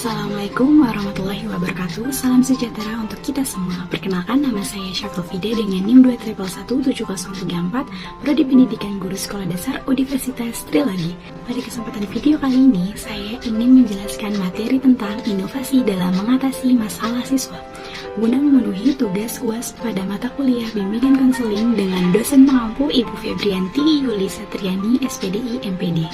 Assalamualaikum warahmatullahi wabarakatuh. Salam sejahtera untuk kita semua. Perkenalkan, nama saya Syafrofide dengan NIM 2111704, Prodi Pendidikan Guru Sekolah Dasar Universitas Trilagi. Pada kesempatan video kali ini, saya ingin menjelaskan materi tentang inovasi dalam mengatasi masalah siswa guna memenuhi tugas UAS pada mata kuliah bimbingan konseling dengan dosen pengampu Ibu Febrianti Yuli Satriani, SPDI MPD.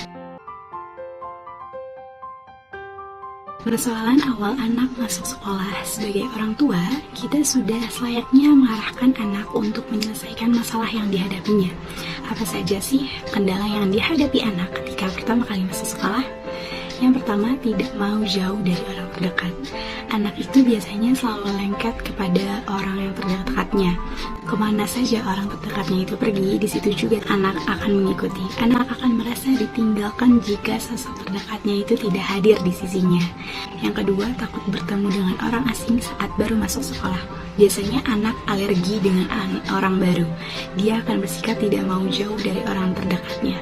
Persoalan awal anak masuk sekolah. Sebagai orang tua, kita sudah selayaknya mengarahkan anak untuk menyelesaikan masalah yang dihadapinya. Apa saja sih kendala yang dihadapi anak ketika pertama kali masuk sekolah? Yang pertama, tidak mau jauh dari orang terdekat. Anak itu biasanya selalu lengket kepada orang yang terdekatnya. Kemana saja orang terdekatnya itu pergi, di situ juga anak akan mengikuti. Anak akan merasa ditinggalkan jika sosok terdekatnya itu tidak hadir di sisinya. Yang kedua, takut bertemu dengan orang asing saat baru masuk sekolah. Biasanya anak alergi dengan orang baru. Dia akan bersikap tidak mau jauh dari orang terdekatnya,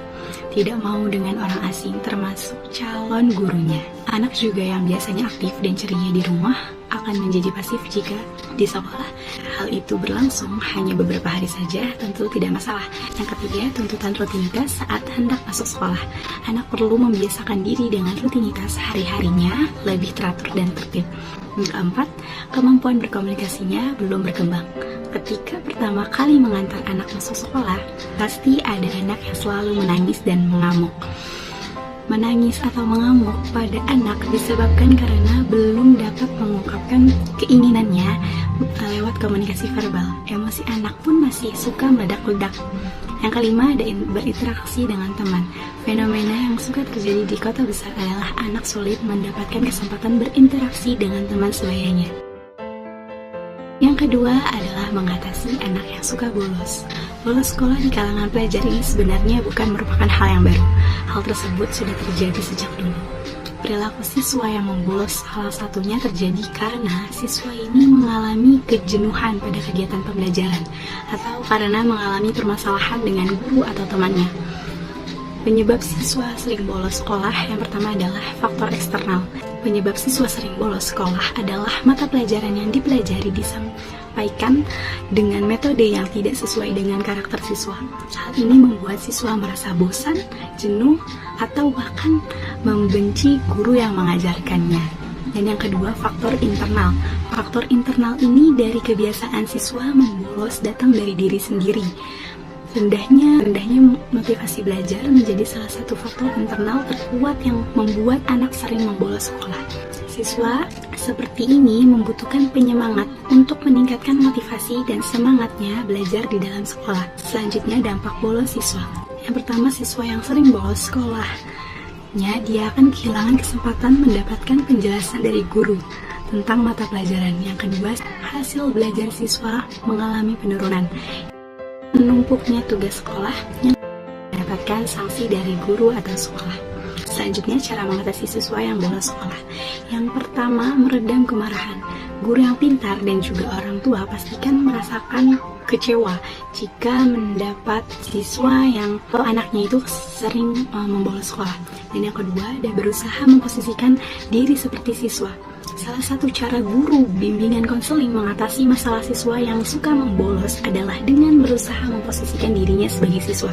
tidak mau dengan orang asing, termasuk calon gurunya. Anak juga yang biasanya aktif dan ceria di rumah akan menjadi pasif jika di sekolah. Hal itu berlangsung hanya beberapa hari saja, tentu tidak masalah. Yang ketiga, tuntutan rutinitas saat hendak masuk sekolah. Anak perlu membiasakan diri dengan rutinitas hari-harinya lebih teratur dan tertib. Yang keempat, kemampuan berkomunikasinya belum berkembang. Ketika pertama kali mengantar anak masuk sekolah, pasti ada anak yang selalu menangis dan mengamuk. Menangis atau mengamuk pada anak disebabkan karena belum dapat mengungkapkan keinginannya lewat komunikasi verbal. Emosi anak pun masih suka meledak-ledak. Yang kelima, ada berinteraksi dengan teman. Fenomena yang suka terjadi di kota besar adalah anak sulit mendapatkan kesempatan berinteraksi dengan teman sebayanya. Yang kedua adalah mengatasi anak yang suka bolos. Bolos sekolah di kalangan pelajar ini sebenarnya bukan merupakan hal yang baru. Hal tersebut sudah terjadi sejak dulu. Perilaku siswa yang membolos salah satunya terjadi karena siswa ini mengalami kejenuhan pada kegiatan pembelajaran atau karena mengalami permasalahan dengan guru atau temannya. Penyebab siswa sering bolos sekolah yang pertama adalah faktor eksternal. Penyebab siswa sering bolos sekolah adalah mata pelajaran yang dipelajari disampaikan dengan metode yang tidak sesuai dengan karakter siswa. Hal ini membuat siswa merasa bosan, jenuh, atau bahkan membenci guru yang mengajarkannya. Dan yang kedua, faktor internal. Faktor internal ini dari kebiasaan siswa membolos datang dari diri sendiri. Rendahnya motivasi belajar menjadi salah satu faktor internal terkuat yang membuat anak sering membolos sekolah. Siswa seperti ini membutuhkan penyemangat untuk meningkatkan motivasi dan semangatnya belajar di dalam sekolah. Selanjutnya, dampak bolos siswa. Yang pertama, siswa yang sering bolos sekolahnya, dia akan kehilangan kesempatan mendapatkan penjelasan dari guru tentang mata pelajaran. Yang kedua, hasil belajar siswa mengalami penurunan. Menumpuknya tugas sekolah yang mendapatkan sanksi dari guru atau sekolah. Selanjutnya, cara mengatasi siswa yang bolos sekolah. Yang pertama, meredam kemarahan. Guru yang pintar dan juga orang tua pastikan merasakan kecewa jika mendapat siswa yang anaknya itu sering membolos sekolah. Dan yang kedua, ada berusaha memposisikan diri seperti siswa. Salah satu cara guru bimbingan konseling mengatasi masalah siswa yang suka membolos adalah dengan berusaha memposisikan dirinya sebagai siswa.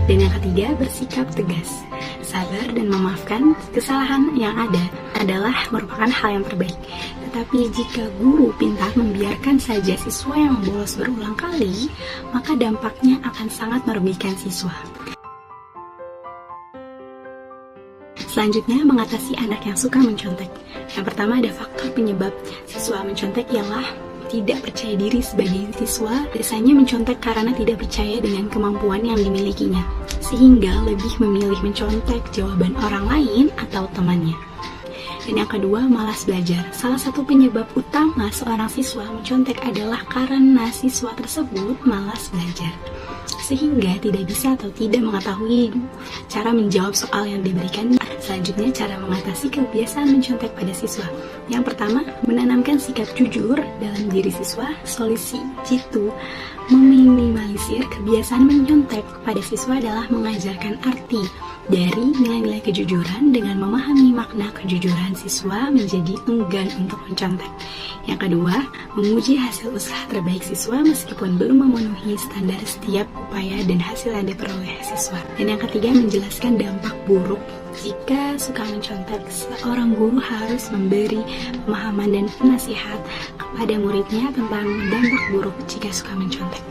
Dan yang ketiga, bersikap tegas, sabar, dan memaafkan kesalahan yang ada adalah merupakan hal yang terbaik. Tetapi jika guru pintar membiarkan saja siswa yang membolos berulang kali, maka dampaknya akan sangat merugikan siswa. Selanjutnya, mengatasi anak yang suka mencontek. Yang pertama, ada faktor penyebab siswa mencontek ialah tidak percaya diri sebagai siswa. Biasanya mencontek karena tidak percaya dengan kemampuan yang dimilikinya, sehingga lebih memilih mencontek jawaban orang lain atau temannya. Dan yang kedua, malas belajar. Salah satu penyebab utama seorang siswa mencontek adalah karena siswa tersebut malas belajar, sehingga tidak bisa atau tidak mengetahui cara menjawab soal yang diberikan. Selanjutnya, cara mengatasi kebiasaan mencontek pada siswa. Yang pertama, menanamkan sikap jujur dalam diri siswa. Solusi jitu meminimalisir kebiasaan mencontek pada siswa adalah mengajarkan arti dari nilai-nilai kejujuran dengan memahami makna kejujuran siswa menjadi enggan untuk mencontek. Yang kedua, memuji hasil usaha terbaik siswa meskipun belum memenuhi standar setiap upaya dan hasil yang diperoleh siswa. Dan yang ketiga, menjelaskan dampak buruk jika suka mencontek. Seorang guru harus memberi pemahaman dan nasihat kepada muridnya tentang dampak buruk jika suka mencontek.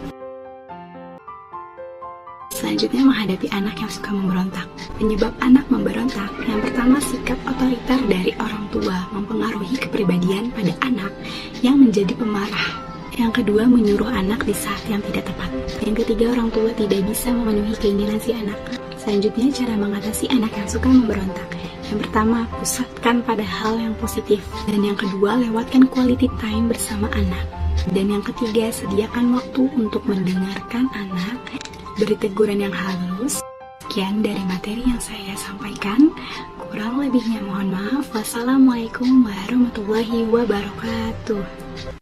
Selanjutnya, menghadapi anak yang suka memberontak. Penyebab anak memberontak, yang pertama, sikap otoriter dari orang tua mempengaruhi kepribadian pada anak yang menjadi pemarah. Yang kedua, menyuruh anak di saat yang tidak tepat. Yang ketiga, orang tua tidak bisa memenuhi keinginan si anak. Selanjutnya, cara mengatasi anak yang suka memberontak. Yang pertama, pusatkan pada hal yang positif. Dan yang kedua, lewatkan quality time bersama anak. Dan yang ketiga, sediakan waktu untuk mendengarkan anak, beri teguran yang halus. Sekian dari materi yang saya sampaikan. Kurang lebihnya mohon maaf. Wassalamualaikum warahmatullahi wabarakatuh.